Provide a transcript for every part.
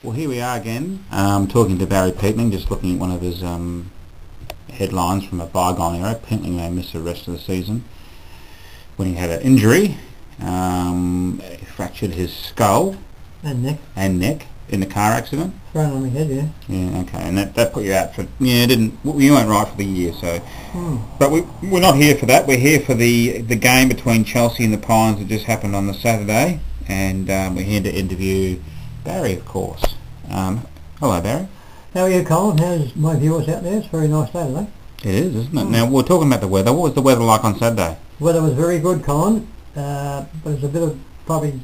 Well, here we are again, talking to Barry Peatling, just looking at one of his headlines from a bygone era. Peatling may miss the rest of the season when he had an injury. He fractured his skull and neck in the car accident. Thrown on my head, yeah. Yeah, okay, and that put you out for you weren't right for the year, so. But we're not here for that. We're here for the game between Chelsea and the Pines that just happened on the Saturday, and we're here to interview Barry, of course. Hello, Barry. How are you, Colin? How's my viewers out there? It's a very nice day today. It is, isn't it? Now, we're talking about the weather. What was the weather like on Saturday? Weather was very good, Colin, but there's a bit of probably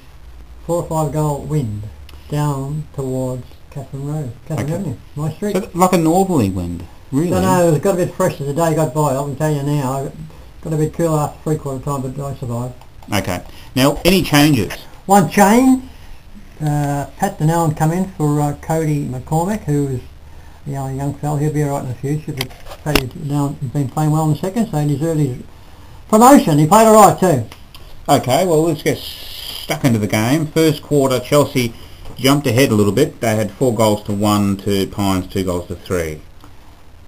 4 or 5 goal wind down towards Catherine Avenue, my street. So like a northerly wind, really? No, it got a bit fresh as the day got by. I can tell you now. It got a bit cool after three-quarter time, but I survived. Okay. Now, any changes? One change. Pat Denellen come in for Cody McCormack, who is a young fella. He'll be alright in the future, but Paddy Denellen has been playing well in the second, so he deserved his promotion. He played alright too. Okay, well, let's get stuck into the game. First quarter, Chelsea jumped ahead a little bit. They had 4 goals to 1 to Pines, 2 goals to 3.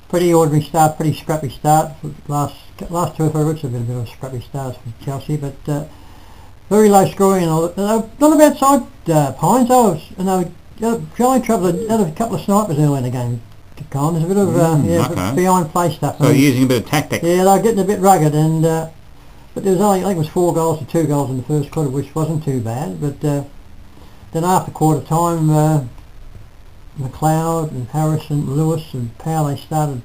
Pretty ordinary start, pretty scrappy start. Last 2 or 3 weeks have been a bit of a scrappy start for Chelsea, but very low scoring and all that. Not a bad side, Pines. Showing trouble. They had a couple of snipers early in the game. There's a bit of behind play stuff. So using a bit of tactics. Yeah, they were getting a bit rugged, and but there was only, I think it was 4 goals to 2 goals in the first quarter, which wasn't too bad. But then after quarter time, McLeod and Harrison, Lewis and Powell, they started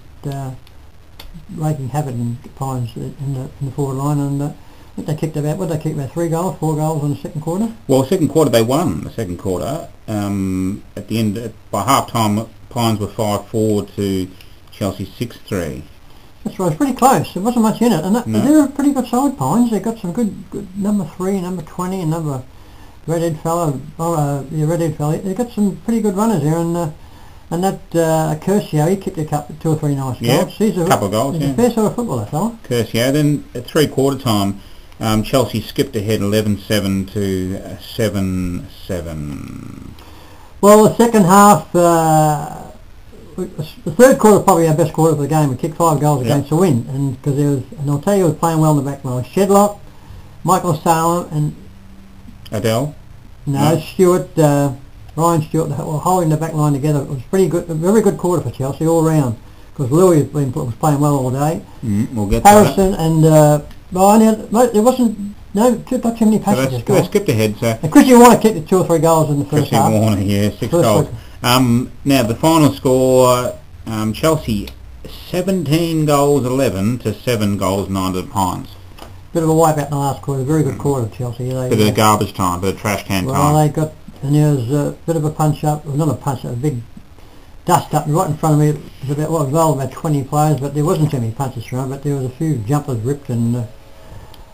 wreaking havoc in Pines in the forward line, and I think they kicked about 3 goals, 4 goals in the second quarter. Well, second quarter they won the second quarter. At the end, by half time, Pines were 5-4 to Chelsea 6-3. That's right, it was pretty close. There wasn't much in it, and they're a pretty good side, Pines. They got some good number 3, number 20, and number redhead fellow. Redhead fellow. They got some pretty good runners there, and that Curcio, he kicked a 2 or 3 nice goals. He's a couple of goals. He's a fair sort of footballer, fella. Curcio. Then at 3/4 time, Chelsea skipped ahead 11-7 to 7-7. Well, the second half, the third quarter was probably our best quarter of the game. We kicked 5 goals against the win, and I'll tell you, he was playing well in the back line. Shedlock, Michael Salem, and Adele. No, Stewart, Ryan Stewart, were holding the back line together. It was pretty good, a very good quarter for Chelsea all round, because Louis was playing well all day. We'll get Harrison to that. And there wasn't not too many passages. So they skipped ahead. So and Chrissy Warner kicked 2 or 3 goals in the first half. Chrissy Warner, yeah, 6 goals. Now the final score: Chelsea 17 goals 11 to 7 goals 9 to the Pines. Bit of a wipeout in the last quarter. Very good quarter, Chelsea. Bit of garbage time, bit of trash can time. Well, they got, and there was a bit of a punch up. Well, not a punch up, a big dust up right in front of me. It was about 20 players, but there wasn't too many punches thrown. But there was a few jumpers ripped, and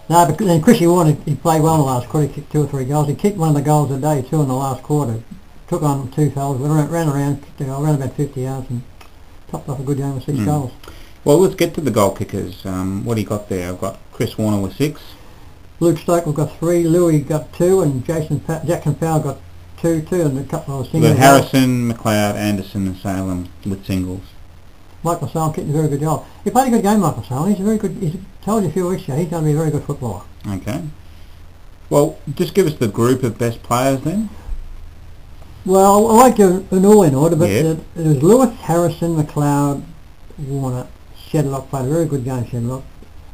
but then Chrissy Warner, he played well in the last quarter. He kicked 2 or 3 goals. He kicked one of the goals a day too in the last quarter. Took on 2 fouls, ran around, kicked a goal, ran about 50 yards, and topped off a good game with 6 goals. Well, let's get to the goal kickers. What do you got there? I've got Chris Warner with 6. Luke Stokely got 3. Louis got 2, and Jackson Powell got 2 too, and a couple of singles. Harrison, McLeod, Anderson, and Salem with singles. Michael Salem kicked a very good goal. He played a good game, Michael Salem. He's a very good. He's told you a few weeks ago. He's going to be a very good footballer. Okay. Well, just give us the group of best players then. Well, I like an all in order, but it was Lewis, Harrison, McLeod, Warner. Shedlock played a very good game, Shedlock.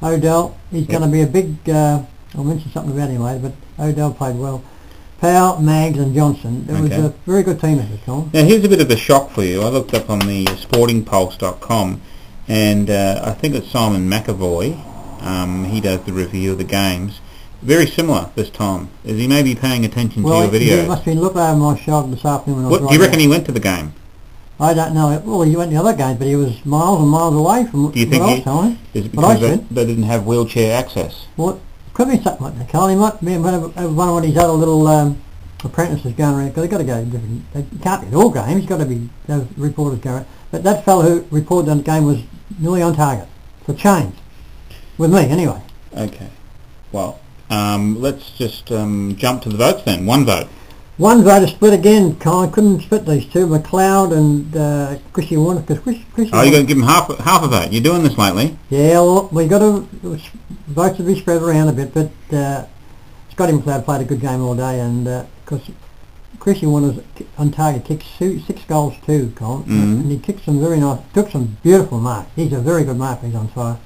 Odell, he's going to be a big, I'll mention something about him later, but Odell played well. Powell, Maggs and Johnson. It was a very good team at the time. Now here's a bit of a shock for you. I looked up on the sportingpulse.com, and I think it's Simon McAvoy. He does the review of the games. Very similar this time. Is he maybe paying attention to your videos? He must have been looking over my shoulder this afternoon when I was What, do you reckon he went to the game? I don't know. Well, he went to the other games, but he was miles and miles away from Do you think is it because they didn't have wheelchair access? Well, could be something like that, Carl. He might be one of his other little apprentices going around, because they've got to go different. They can't be at all games. He's got to be those reporters going around. But that fellow who reported on the game was nearly on target for change. With me, anyway. Okay. Well, let's just jump to the votes then. One vote. One voter split again, Colin. Couldn't split these two, McLeod and Chrissy Warner. Because Chrissy Oh, you're going to give him half a vote. You're doing this lately. Yeah, well, we got to votes to be spread around a bit, but Scotty McLeod played a good game all day, and because Chrissy Warner's on target kicked 6 goals too, Colin, and he kicked some very nice, took some beautiful marks. He's a very good marker. He's on fire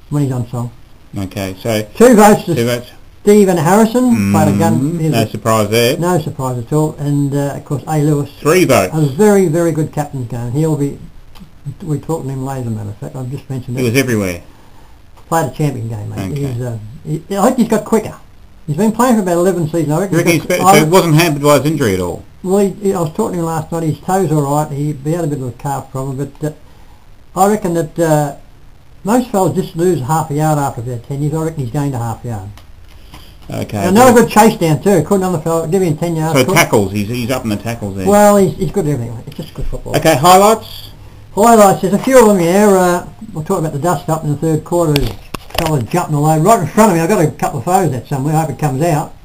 when he's on song. Okay, so 2 votes to 2 votes. Stephen Harrison, played a gun. No surprise there. No surprise at all, and of course A. Lewis. 3 votes. A very, very good captain's game. He'll be. We talked to him later, as a matter of fact. I've just mentioned it. He was everywhere. Played a champion game, mate. Okay. I think he's got quicker. He's been playing for about 11 seasons. I reckon. So it wasn't hampered by his injury at all? Well, I was talking to him last night. His toes all right. He had a bit of a calf problem, but I reckon that most fellas just lose half a yard after about 10 years. I reckon he's gained a half yard. Okay. And another good chase down too. Couldn't another fella give him 10 yards. So tackles, he's up in the tackles there. Well, he's good at everything. It's just good football. Okay, highlights? Highlights, there's a few of them here. We'll talk about the dust up in the third quarter. Fellas jumping all over. Right in front of me, I've got a couple of photos of that somewhere. I hope it comes out.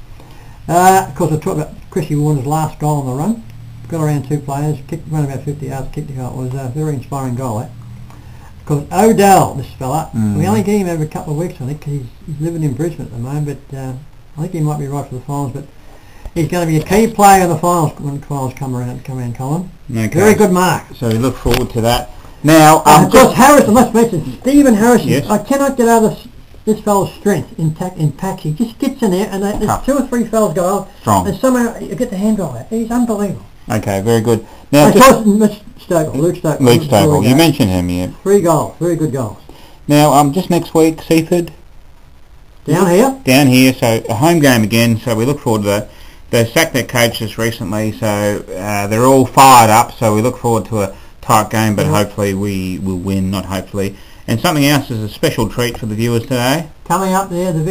Of course, I talked about Chrissy Warner's last goal on the run. Got around 2 players, kicked run about 50 yards, kicked the goal. It was a very inspiring goal, eh? Because Odell, this fella, we only get him every couple of weeks, I think, because he's living in Brisbane at the moment, but I think he might be right for the finals, but he's going to be a key player in the finals when the finals come around, Colin. Okay. Very good mark. So we look forward to that. Now, of course, Harrison, let's mention Stephen Harrison. Yes. I cannot get over this fellow's strength in packs. He just gets in there, and there's 2 or 3 fellas go out, strong, and somehow you get the hand drive out. He's unbelievable. Okay, very good. Now, Luke Stokes. Luke Stokes, you mentioned him, yeah. 3 goals, very good goals. Now, just next week, Seaford. Down here? Down here, so a home game again, so we look forward to that. They sacked their coach just recently, so they're all fired up, so we look forward to a tight game, but hopefully we will win, not hopefully. And something else is a special treat for the viewers today. Coming up there, the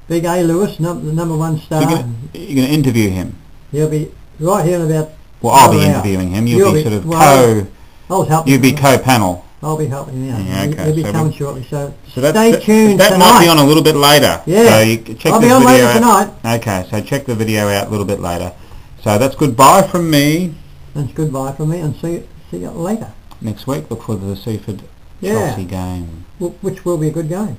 big A. Lewis, the number 1 star. So you're going to interview him? He'll be right here in about... Well, I'll be interviewing him. You'll be sort of you'll be co-panel. I'll be helping him out. Yeah, okay. He'll be coming shortly, so stay tuned tonight. That might be on a little bit later. Yeah, so you check I'll be on later tonight. Okay, so check the video out a little bit later. So that's goodbye from me. That's goodbye from me, and see you later. Next week, look forward to the Seaford Chelsea game. Which will be a good game.